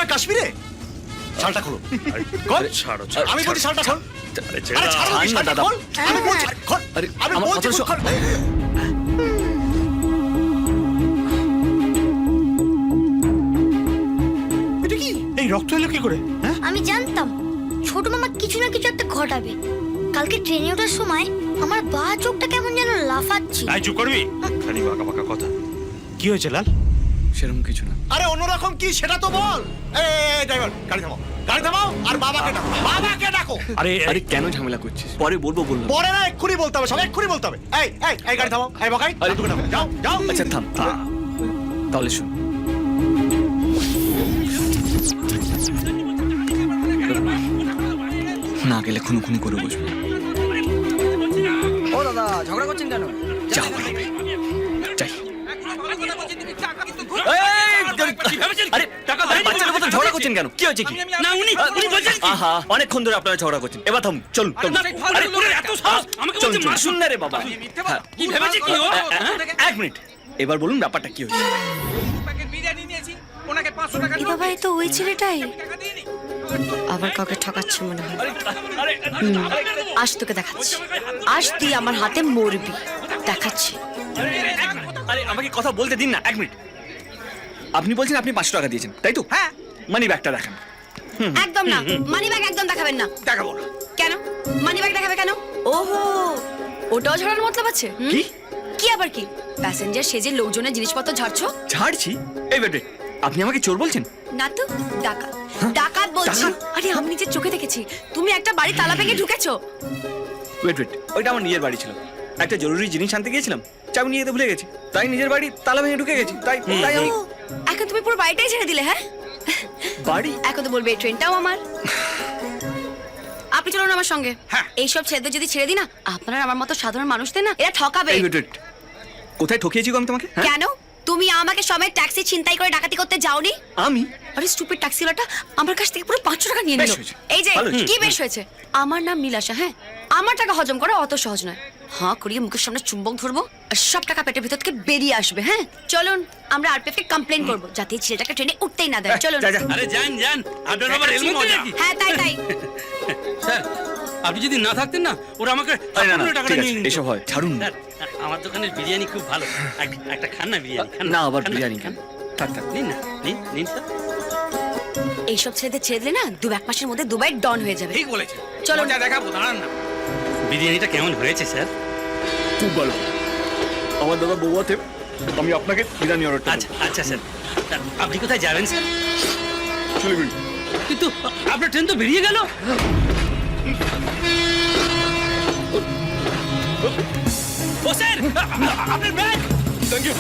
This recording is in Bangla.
আমেরিকা কাশ্মীরে? শালটা খোলো। খোল। ছাড়ো আমি বলছি শালটা খোল। আরে আরে ছাড়ো ছাড় না শালটা দাদা। খোল। আমি বলছি খোল। আরে আমি আমার বলছি কথা শোন। খোল। এটা কি? এই রক্ত এলো কি করে? হ্যাঁ? আমি জানতাম ছোট মামা কিছু না কিছু একটা ঘটাবে। কালকে ট্রেনে ওঠার সময় আমার বা চোখটা কেমন যেন লাফাচ্ছে। এই চুপ করবি? খালি বাঁকা বাঁকা কথা। কি হয়েছে লাল? সেরকম কিছু না। আরে অন্যরকম কি সেটা তো বল। এই ড্রাইভার গাড়ি থামাও। গাড়ি থামাও আর বাবাকে ডাকো। বাবাকে ডাকো। আরে কেন ঝামেলা করছিস? পরে বলবো বললাম। পরে না, এক্ষুনি বলতে হবে, সব এক্ষুনি বলতে হবে। এই গাড়ি থামাও। এই বকাই আরে দুটো ডাকো। যাও যাও। আচ্ছা থাম। তাহলে শুন, না গেলে খুনুখুনি করে বসবে। ও দাদা ঝগড়া করছেন কেন? যাও যাই। আরে বাচ্চাদের মতো ঝগড়া করছেন কেন? কি হয়েছে কি? না উনি বলছেন কি? আহা, অনেকক্ষণ ধরে আপনারা ঝগড়া করছেন। এবার থাম, চলুন চলুন। আরে ওর এত সাহস আমাকে বলছে চলুন, শুন না রে বাবা। হ্যাঁ, কি ভেবেছে কি ও? এক মিনিট, এবার বলুন ব্যাপারটা কি হয়েছে। প্যাকেট বিরিয়ানি নিয়েছি ওনাকে 500 টাকা এই বাবা, এই তো ওই ছেলেটাই টাকা দিইনি। আবার কাউকে ঠকাচ্ছে মনে হয়। আরে আজ তোকে দেখাচ্ছি, আজ তুই আমার হাতে মরবি, দেখাচ্ছি। আরে আমাকে কথা বলতে দিন না, এক মিনিট। আপনি বলছেন আপনি 500 টাকা দিয়েছেন, তাই তো? হ্যাঁ। মানি ব্যাগটা দেখান। একদম না, মানি ব্যাগ একদম দেখাবেন না। দেখাবো না। কেন মানি ব্যাগ দেখাবে কেন? ওহো, ওটাও ঝাড়ার মতলব আছে? কি? কি আবার কি? প্যাসেঞ্জার সেজে লোকজনের জিনিসপত্র ঝাড়ছো? ছাড়ছি? এই বেটে, আপনি আমাকে চোর বলছেন? না তো, ডাকাত। ডাকাত বলছি। ডাকাত? আরে আমি নিজের চোখে দেখেছি, তুমি একটা বাড়ি তালা ভেঙে ঢুকেছো। ওয়েট, ওইটা আমার নিজের বাড়ি ছিল। একটা জরুরি জিনিস আনতে গিয়েছিলাম, চাবি নিয়ে যেতে ভুলে গেছি, তাই নিজের বাড়ি তালা ভেঙে ঢুকে গেছি। তাই আমি ও, এখন তুমি পুরো বাড়িটাই ছেড়ে দিলে? হ্যাঁ, বাড়ি এখন তো বলবে এই ট্রেনটাও আমার। আপনি চলুন আমার সঙ্গে। হ্যাঁ। এইসব ছেলেদের যদি ছেড়ে দিই না, আপনারা আমার মতো সাধারণ মানুষদের না এরা ঠকাবে। এই ওয়েট, কোথায় ঠকিয়েছি গো আমি তোমাকে? হ্যাঁ? কেন? তুমি আমাকে সময় ট্যাক্সি ছিনতাই করে ডাকাতি করতে যাওনি? আমি? আরে স্টুপিড ট্যাক্সিওয়ালাটা আমার কাছ থেকে পুরো 500 টাকা নিয়ে নিল। বেশ হয়েছে। এই যে ভালো হয়েছে। কি বেশ হয়েছে? আমার নাম নীলাশা। হ্যাঁ, আমার টাকা হজম করা অত সহজ নয়। হ্যাঁ করিয়ে মুখের সামনে চুম্বক ধরবো আর সব টাকা পেটের ভিতর থেকে বেরিয়ে আসবে। হ্যাঁ চলুন, আমরা আরপিএফ কে কমপ্লেন করবো যাতে এই ছেলেটাকে ট্রেনে উঠতেই না দেয়। চলুন। যা, যা। আরে যান আপনার আবার এর মধ্যে নাকি? হ্যাঁ তাই স্যার আপনি যদি না থাকতেন না ওরা আমাকে আরে না না, 500 টাকাটা ঠিক নিয়ে আছে, নিত। এসব হয়, ছাড়ুন না। স্যার আমার দোকানের বিরিয়ানি খুব ভালো, একটা খান না বিরিয়ানি খান না, আবার খান বিরিয়ানি খান। থাক থাক। নিন না নিন স্যার। এইসব ছেলেদের ছেড়ে দিলে না 2-1 মাসের মধ্যে দুবাই ডন হয়ে যাবে। ঠিক বলেছেন, চলুন। মজা দেখাবো, দাঁড়ান না। বিরিয়ানিটা কেমন হয়েছে স্যার? খুব ভালো। আমার দাদা বউয়াতে আমি আপনাকে বিরিয়ানি অর্ডার আচ্ছা স্যার, আপনি কোথায় যাবেন স্যার? চলে গেল। কিন্তু আপনার ট্রেন তো বেরিয়ে গেল। ও স্যার, আপনার ব্যাগ। Thank you.